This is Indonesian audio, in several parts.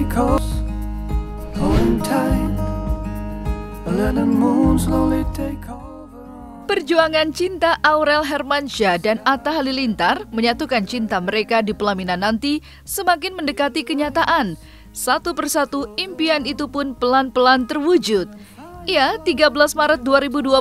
take hold, holding tight, and let the moon slowly take over. Perjuangan cinta Aurel Hermansyah dan Atta Halilintar menyatukan cinta mereka di pelaminan nanti semakin mendekati kenyataan. Satu persatu impian itu pun pelan-pelan terwujud. Ya, 13 Maret 2021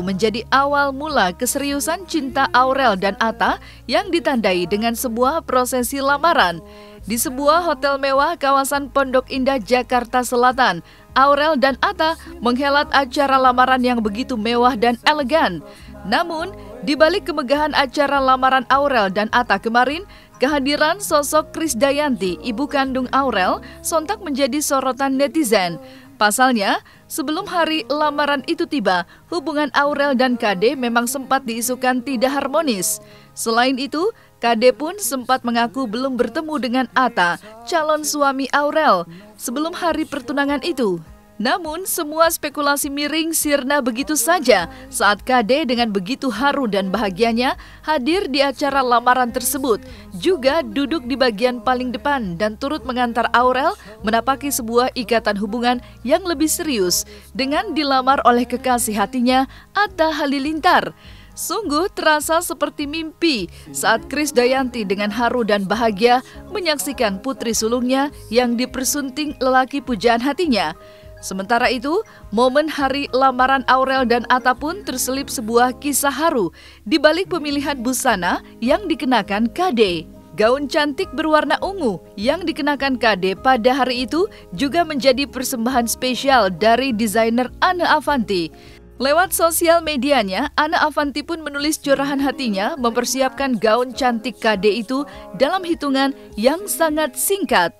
menjadi awal mula keseriusan cinta Aurel dan Atta yang ditandai dengan sebuah prosesi lamaran. Di sebuah hotel mewah kawasan Pondok Indah, Jakarta Selatan, Aurel dan Atta menghelat acara lamaran yang begitu mewah dan elegan. Namun, di balik kemegahan acara lamaran Aurel dan Atta kemarin, kehadiran sosok Krisdayanti, ibu kandung Aurel, sontak menjadi sorotan netizen. Pasalnya, sebelum hari lamaran itu tiba, hubungan Aurel dan KD memang sempat diisukan tidak harmonis. Selain itu, KD pun sempat mengaku belum bertemu dengan Atta, calon suami Aurel, sebelum hari pertunangan itu. Namun, semua spekulasi miring sirna begitu saja saat KD dengan begitu haru dan bahagianya hadir di acara lamaran tersebut, juga duduk di bagian paling depan dan turut mengantar Aurel menapaki sebuah ikatan hubungan yang lebih serius dengan dilamar oleh kekasih hatinya, Atta Halilintar. Sungguh terasa seperti mimpi saat Krisdayanti dengan haru dan bahagia menyaksikan putri sulungnya yang dipersunting lelaki pujaan hatinya. Sementara itu, momen hari lamaran Aurel dan Atta pun terselip sebuah kisah haru di balik pemilihan busana yang dikenakan KD. Gaun cantik berwarna ungu yang dikenakan KD pada hari itu juga menjadi persembahan spesial dari desainer Anne Avanti. Lewat sosial medianya, Anne Avanti pun menulis curahan hatinya mempersiapkan gaun cantik KD itu dalam hitungan yang sangat singkat.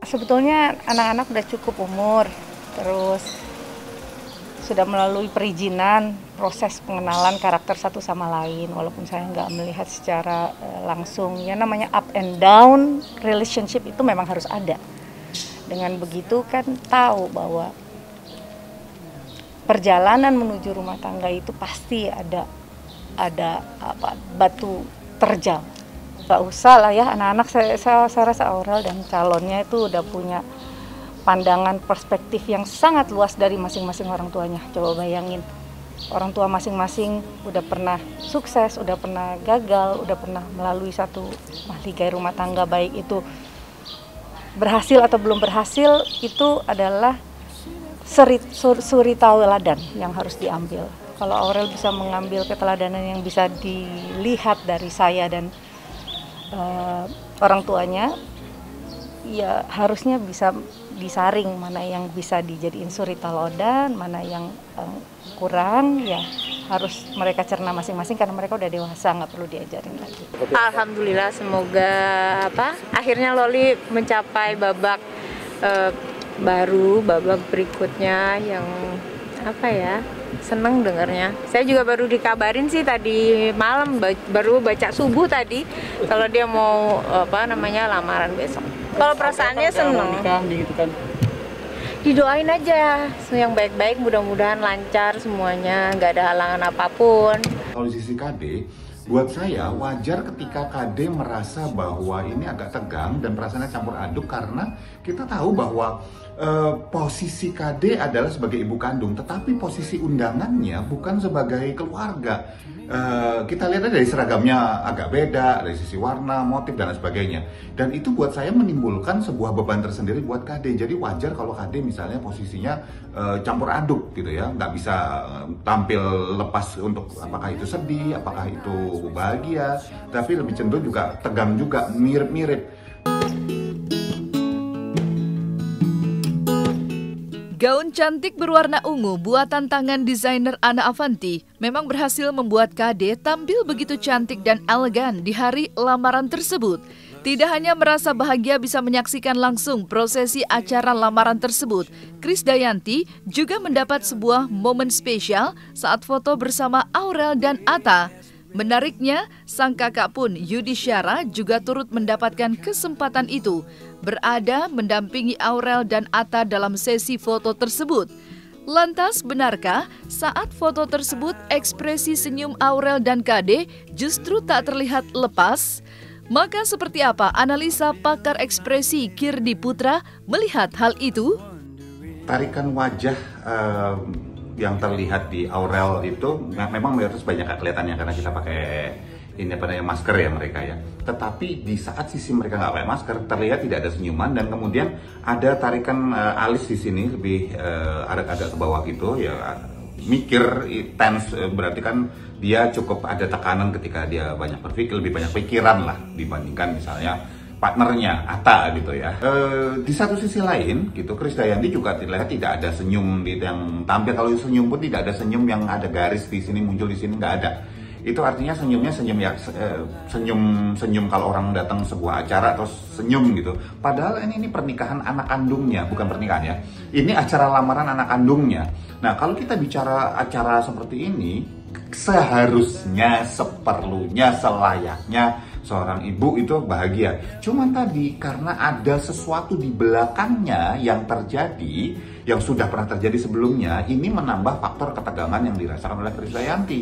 Sebetulnya anak-anak udah cukup umur, terus sudah melalui perizinan, proses pengenalan karakter satu sama lain. Walaupun saya nggak melihat secara langsung, ya namanya up and down relationship itu memang harus ada. Dengan begitu kan tahu bahwa perjalanan menuju rumah tangga itu pasti ada batu terjal. Gak usah lah ya, anak-anak saya rasa Aurel dan calonnya itu udah punya pandangan perspektif yang sangat luas dari masing-masing orang tuanya. Coba bayangin, orang tua masing-masing udah pernah sukses, udah pernah gagal, udah pernah melalui satu mahligai rumah tangga, baik itu berhasil atau belum berhasil, itu adalah suri tauladan yang harus diambil. Kalau Aurel bisa mengambil keteladanan yang bisa dilihat dari saya dan orang tuanya, ya harusnya bisa disaring mana yang bisa dijadiin suri tauladan, mana yang kurang, ya harus mereka cerna masing-masing karena mereka udah dewasa, nggak perlu diajarin lagi. Alhamdulillah, semoga akhirnya Loli mencapai babak baru, babak berikutnya yang seneng dengarnya. Saya juga baru dikabarin sih tadi malam, baru baca subuh tadi kalau dia mau lamaran besok. Kalau perasaannya seneng. Didoain aja yang baik-baik, mudah-mudahan lancar semuanya, nggak ada halangan apapun. Kalau di sisi KD, buat saya wajar ketika KD merasa bahwa ini agak tegang dan perasaannya campur aduk karena kita tahu bahwa posisi KD adalah sebagai ibu kandung, tetapi posisi undangannya bukan sebagai keluarga. Kita lihat dari seragamnya agak beda, dari sisi warna, motif, dan sebagainya. Dan itu buat saya menimbulkan sebuah beban tersendiri buat KD. Jadi wajar kalau KD misalnya posisinya campur aduk gitu ya, nggak bisa tampil lepas untuk apakah itu sedih, apakah itu bahagia, tapi lebih cenderung juga tegang juga, mirip-mirip. Gaun cantik berwarna ungu buatan tangan desainer Anne Avanti memang berhasil membuat KD tampil begitu cantik dan elegan di hari lamaran tersebut. Tidak hanya merasa bahagia bisa menyaksikan langsung prosesi acara lamaran tersebut, Krisdayanti juga mendapat sebuah momen spesial saat foto bersama Aurel dan Atta. Menariknya, sang kakak pun Yudisyara juga turut mendapatkan kesempatan itu, berada mendampingi Aurel dan Atta dalam sesi foto tersebut. Lantas, benarkah saat foto tersebut ekspresi senyum Aurel dan KD justru tak terlihat lepas? Maka seperti apa analisa pakar ekspresi Kirdi Putra melihat hal itu? Tarikan wajah yang terlihat di Aurel itu memang harus banyak kelihatannya karena kita pakai masker ya mereka ya. Tetapi di saat sisi mereka nggak pakai masker terlihat tidak ada senyuman, dan kemudian ada tarikan alis di sini lebih agak ke bawah gitu ya, mikir tense, berarti kan dia cukup ada tekanan ketika dia banyak berpikir, lebih banyak pikiran lah dibandingkan misalnya partnernya Atta gitu ya. Di satu sisi lain gitu, Krisdayanti juga terlihat tidak ada senyum yang tampil. Kalau senyum pun tidak ada senyum yang ada garis di sini muncul di sini, nggak ada. Itu artinya senyumnya senyum kalau orang datang sebuah acara atau senyum gitu. Padahal ini pernikahan anak kandungnya, bukan pernikahan ya. Ini acara lamaran anak kandungnya. Nah, kalau kita bicara acara seperti ini, seharusnya, seperlunya, selayaknya seorang ibu itu bahagia. Cuman tadi karena ada sesuatu di belakangnya yang terjadi, yang sudah pernah terjadi sebelumnya, ini menambah faktor ketegangan yang dirasakan oleh Krisdayanti.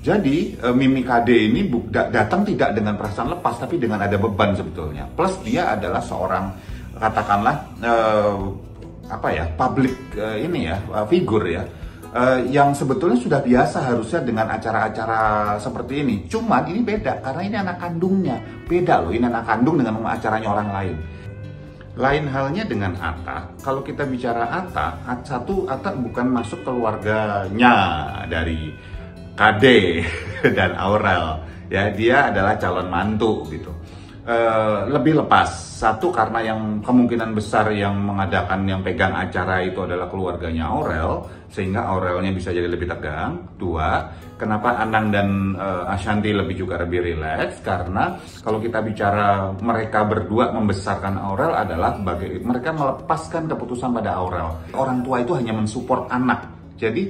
Jadi Mimi KD ini datang tidak dengan perasaan lepas, tapi dengan ada beban sebetulnya. Plus dia adalah seorang katakanlah public figur ya, yang sebetulnya sudah biasa harusnya dengan acara-acara seperti ini. Cuman ini beda karena ini anak kandungnya. Beda loh, ini anak kandung dengan acaranya orang lain. Lain halnya dengan Atta. Kalau kita bicara Atta bukan masuk keluarganya dari KD dan Aurel ya, dia adalah calon mantu gitu. Lebih lepas, satu karena yang kemungkinan besar yang mengadakan, yang pegang acara itu adalah keluarganya Aurel, sehingga Aurelnya bisa jadi lebih tegang. Dua, kenapa Anang dan Ashanti lebih rileks, karena kalau kita bicara mereka berdua membesarkan Aurel adalah mereka melepaskan keputusan pada Aurel. Orang tua itu hanya mensupport anak, jadi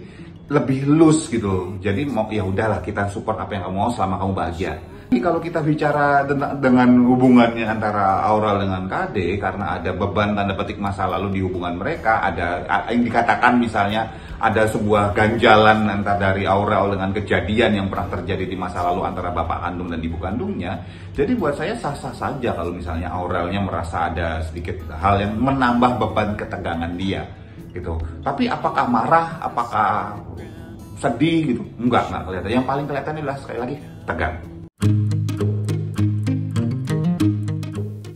lebih loose gitu. Jadi mau ya udahlah, kita support apa yang kamu mau selama kamu bahagia. Jadi kalau kita bicara dengan hubungannya antara Aurel dengan KD, karena ada beban tanda petik masa lalu di hubungan mereka, ada yang dikatakan misalnya ada sebuah ganjalan antara dari Aurel dengan kejadian yang pernah terjadi di masa lalu antara bapak kandung dan ibu kandungnya. Jadi buat saya sah-sah saja kalau misalnya Aurelnya merasa ada sedikit hal yang menambah beban ketegangan dia gitu. Tapi apakah marah, apakah sedih gitu? Enggak kelihatan. Yang paling kelihatan adalah sekali lagi tegang.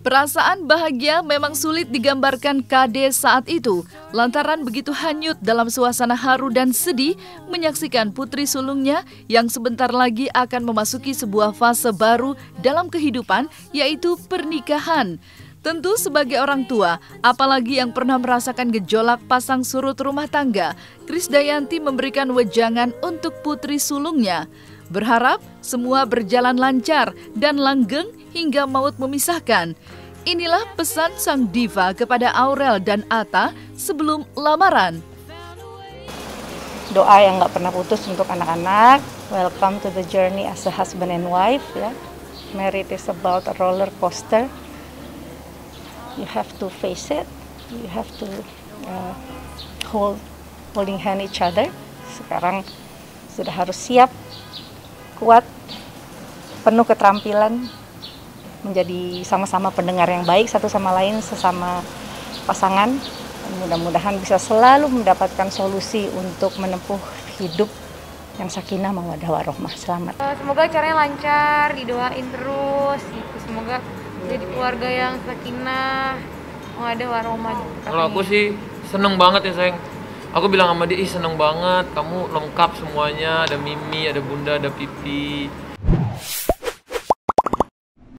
Perasaan bahagia memang sulit digambarkan KD saat itu, lantaran begitu hanyut dalam suasana haru dan sedih menyaksikan putri sulungnya yang sebentar lagi akan memasuki sebuah fase baru dalam kehidupan, yaitu pernikahan. Tentu sebagai orang tua, apalagi yang pernah merasakan gejolak pasang surut rumah tangga, Krisdayanti memberikan wejangan untuk putri sulungnya. Berharap semua berjalan lancar dan langgeng hingga maut memisahkan. Inilah pesan sang diva kepada Aurel dan Atta sebelum lamaran. Doa yang gak pernah putus untuk anak-anak. Welcome to the journey as a husband and wife. Ya. Marriage is about a roller coaster. You have to face it. You have to holding hand each other. Sekarang sudah harus siap, kuat, penuh keterampilan, menjadi sama-sama pendengar yang baik satu sama lain, sesama pasangan. Mudah-mudahan bisa selalu mendapatkan solusi untuk menempuh hidup yang sakinah mawaddah warahmah. Selamat. Semoga acaranya lancar, didoain terus gitu. Semoga jadi keluarga yang sakinah mawaddah warahmah. Kalau aku sih seneng banget ya sayang. Aku bilang sama dia, seneng banget, kamu lengkap semuanya, ada Mimi, ada Bunda, ada Pipi.